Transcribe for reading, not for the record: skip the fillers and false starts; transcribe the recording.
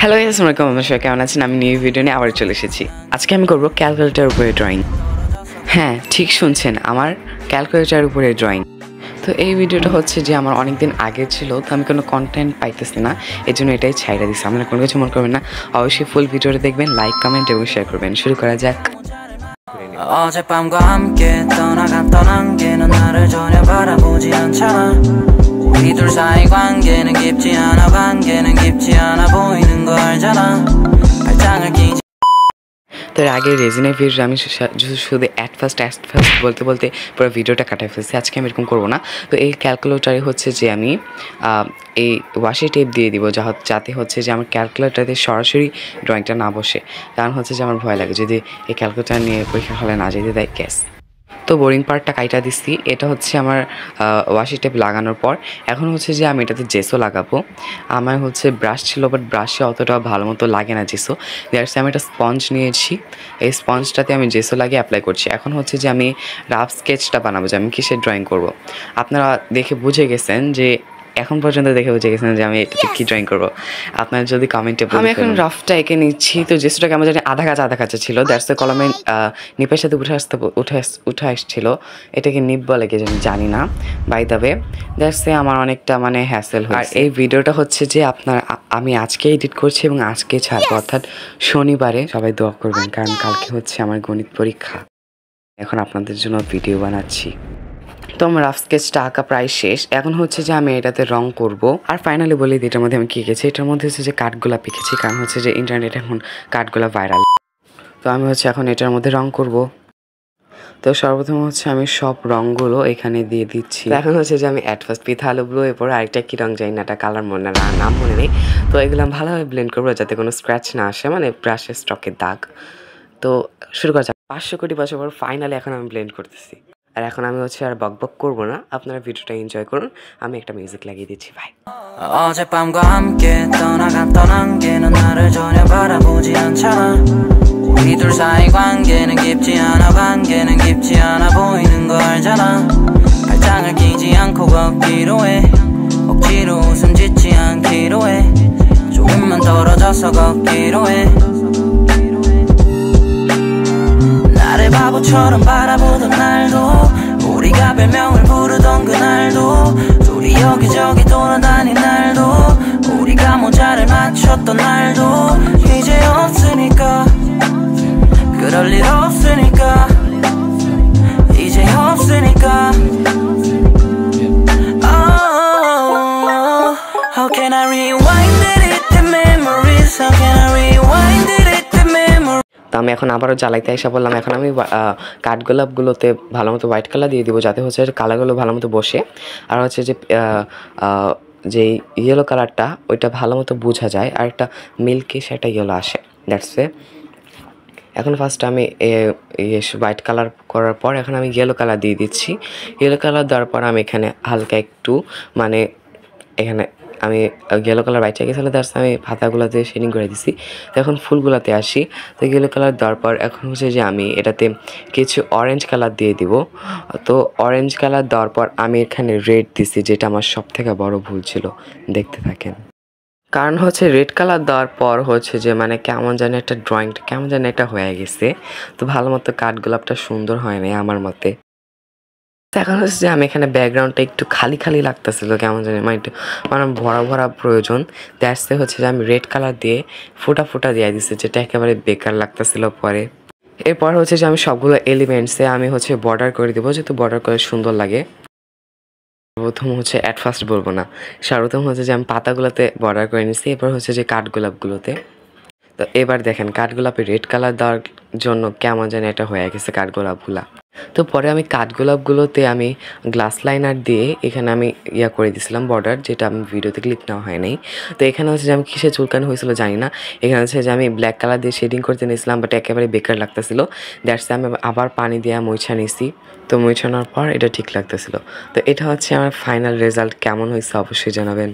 Hello আসসালামু আলাইকুম, আমার সবাই কেমন আছেন? আমি নিউ ভিডিও নিয়ে আবার চলে এসেছি। আজকে আমি করবো ক্যালকুলেটরের উপরে ড্রয়িং। হ্যাঁ, ঠিক শুনছেন, আমার ক্যালকুলেটরের উপরে ড্রয়িং। তো এই ভিডিওটা হচ্ছে যে আমার অনেক দিন আগে ছিল, তো আমি কোনো কন্টেন্ট পাইতেছি না, এই জন্য এটাই ছাইড়া দিচ্ছি। আপনারা কোনো কিছু মনে করবেন না, অবশ্যই ফুল ভিডিওটা দেখবেন, লাইক কমেন্ট এবং শেয়ার করবেন। শুরু করা যাক। 어젯밤과 함께 떠나갔던 안개는 나를 전혀 바라보지 않잖아. 우리 둘 사이 관계는 깊지 않아. 관계는 깊지 않아 보이는 거 알잖아. 발장을 끼지. তো এর আগে রেজিনের ভিডিও আমি শুধু অ্যাট ফার্স্ট বলতে বলতে পুরো ভিডিওটা কাটাই ফেলছি। আজকে আমি এরকম করবো না। তো এই ক্যালকুলেটারে হচ্ছে যে আমি এই ওয়াশি টেপ দিয়ে দিব, যাতে হচ্ছে যে আমার ক্যালকুলেটারে সরাসরি ড্রয়িংটা না বসে। কারণ হচ্ছে যে আমার ভয় লাগে যদি এই ক্যালকুলেটার নিয়ে পরীক্ষা হলে না যেতে দেয় গ্যাস। তো বোরিং পার্টটা কাইটা দিচ্ছি। এটা হচ্ছে আমার ওয়াশি টেপ লাগানোর পর এখন হচ্ছে যে আমি এটাতে জেসও লাগাবো। আমার হচ্ছে ব্রাশ ছিল, বাট ব্রাশে অতটা ভালো মতো লাগে না জেসও। দ্যাটস আমি একটা স্পঞ্জ নিয়েছি, এই স্পঞ্জটাতে আমি জেসও লাগিয়ে অ্যাপ্লাই করছি। এখন হচ্ছে যে আমি রাফ স্কেচটা বানাবো, যে আমি কিসের ড্রয়িং করব। আপনারা দেখে বুঝে গেছেন যে এখন পর্যন্ত দেখে বুঝে গেছেন যে আমি এটাতে কী ড্রয়িং করবো। আপনার যদি কমেন্টে আমি এখন রাফটা এঁকে নিচ্ছি। তো জেসটাকে আমার জানি আধা কাঁচা ছিল, দ্যাটস কলমে নিপের সাথে উঠে আসছিল। এটাকে নিপ বলে কি জানি না, বাই দ্য ওয়ে। দ্যাটস আমার অনেকটা মানে হ্যাসেল হয়। আর এই ভিডিওটা হচ্ছে যে আমি আজকে এডিট করছি এবং আজকে ছাড়বো, অর্থাৎ শনিবারে। সবাই দোয়া করবেন, কারণ কালকে হচ্ছে আমার গণিত পরীক্ষা। এখন আপনাদের জন্য ভিডিও বানাচ্ছি। তো আমার রাফ স্কেচটা আঁকা প্রায় শেষ। এখন হচ্ছে যে আমি এটাতে রং করব। আর ফাইনালি বলি এটার মধ্যে আমি কী এঁকেছি। এটার মধ্যে হচ্ছে যে কাঠগোলাপ এঁকেছি, কারণ হচ্ছে যে ইন্টারনেটে এখন কাঠগোলাপ ভাইরাল। তো আমি হচ্ছে এখন এটার মধ্যে রং করব। তো সর্বপ্রথম হচ্ছে আমি সব রঙগুলো এখানে দিয়ে দিচ্ছি। এখন হচ্ছে যে আমি অ্যাট ফার্স্ট পিঠা আলু ব্লু, এরপর আরেকটা কী রং যাই না, একটা কালার নাম মনে নেই। তো এগুলো আমি ভালোভাবে ব্লেন্ড করবো যাতে কোনো স্ক্র্যাচ না আসে, মানে ব্রাশের স্টকের দাগ। তো শুরু করা যাক। 500 কোটি বছর পর ফাইনালি এখন আমি ব্লেন্ড করতেছি। আর এখন আমি হচ্ছে আর বকবক করবো না, আপনারা ভিডিওটা এনজয় করুন। আমি একটা মিউজিক লাগিয়ে দিচ্ছি, ভাই। 어젯밤과 함께 떠나갔던 안개는 나를 전혀 바라보지 않잖아. 우리 둘 사이 관계는 깊지 않아. 관계는 깊지 않아 보이는 거 알잖아. 발장을 끼지 않고 걷기로 해. 억지로 웃음 짓지 않기로 해. 조금만 떨어져서 걷기로 해. 나를 바보처럼 바라보던 날도, 우리가 별명을 부르던 그날도, 둘이 여기저기 돌아다닌 날도, 우리가 모자를 맞췄던 날도 이제 없으니까, 그럴 일 없으니까, 이제 없으니까. Oh, how can I rewind it, the memories? How can I rewind it, the memories? তো আমি এখন আবারও জ্বালাইতে এসে বললাম, এখন আমি কাঠগোলাপগুলোতে ভালো মতো হোয়াইট কালার দিয়ে দিব, যাতে হচ্ছে কালারগুলো ভালো মতো বসে। আর হচ্ছে যে ইয়েলো কালারটা ওইটা ভালো মতো বোঝা যায়, আর একটা মিল্কি সেটা ইয়েলো আসে। That's a. এখন ফার্স্ট আমি হোয়াইট কালার করার পর এখন আমি ইয়েলো কালার দিয়ে দিচ্ছি। ইয়েলো কালার দেওয়ার পর আমি এখানে হালকা একটু মানে এখানে আমি ইয়েলো কালার বাইচে গেছিলো, দ্যাটস আমি পাতাগুলোতে শেডিং করে দিছি। তো এখন ফুলগুলোতে আসি। তো ইয়েলো কালার দেওয়ার পর এখন হচ্ছে যে আমি এটাতে কিছু অরেঞ্জ কালার দিয়ে দিব। তো অরেঞ্জ কালার দেওয়ার পর আমি এখানে রেড দিছি, যেটা আমার সব থেকে বড় ভুল ছিল। দেখতে থাকেন। কারণ হচ্ছে রেড কালার দেওয়ার পর হচ্ছে যে মানে কেমন জানি একটা ড্রয়িংটা কেমন জানি একটা হয়ে গেছে। তো ভালো মতো কাঠগোলাপটা সুন্দর হয় নাই আমার মতে। এখন হচ্ছে যে আমি এখানে ব্যাকগ্রাউন্ডটা একটু খালি লাগতেছিল, কেমন জানি মানে একটু মানে ভরা প্রয়োজন। দ্যাটস হচ্ছে যে আমি রেড কালার দিয়ে ফুটা দিয়ে দিচ্ছি, যেটা একেবারে বেকার লাগতেছিল পরে। এরপর হচ্ছে যে আমি সবগুলো এলিমেন্টসে আমি হচ্ছে বর্ডার করে দেবো, যেহেতু বর্ডার করে সুন্দর লাগে। প্রথম হচ্ছে অ্যাট ফার্স্ট বলবো না, সর্বপ্রথম হচ্ছে যে আমি পাতাগুলোতে বর্ডার করে নিচ্ছি, এরপর হচ্ছে যে কাঠগোলাপগুলোতে। তো এবার দেখেন কাঠগোলাপে রেড কালার দেওয়ার জন্য কেমন জানি এটা হয়ে গেছে কাঠগোলাপগুলা। তো পরে আমি কাঠগোলাপগুলোতে আমি গ্লাস লাইনার দিয়ে এখানে আমি করে দিয়েছিলাম বর্ডার, যেটা আমি ভিডিওতে ক্লিক নেওয়া হয় নাই। তো এখানে হচ্ছে যে আমি কিসে চুলকানো হয়েছিল জানি না, এখানে হচ্ছে যে আমি ব্ল্যাক কালার দিয়ে শেডিং করতে নিয়েছিলাম, বাট একেবারে বেকার লাগতেছিল। দ্যাটস আমি আবার পানি দিয়ে মুছা নিয়েছি। তো মুছানোর পর এটা ঠিক লাগতেছিল। তো এটা হচ্ছে আমার ফাইনাল রেজাল্ট। কেমন হয়েছে অবশ্যই জানাবেন।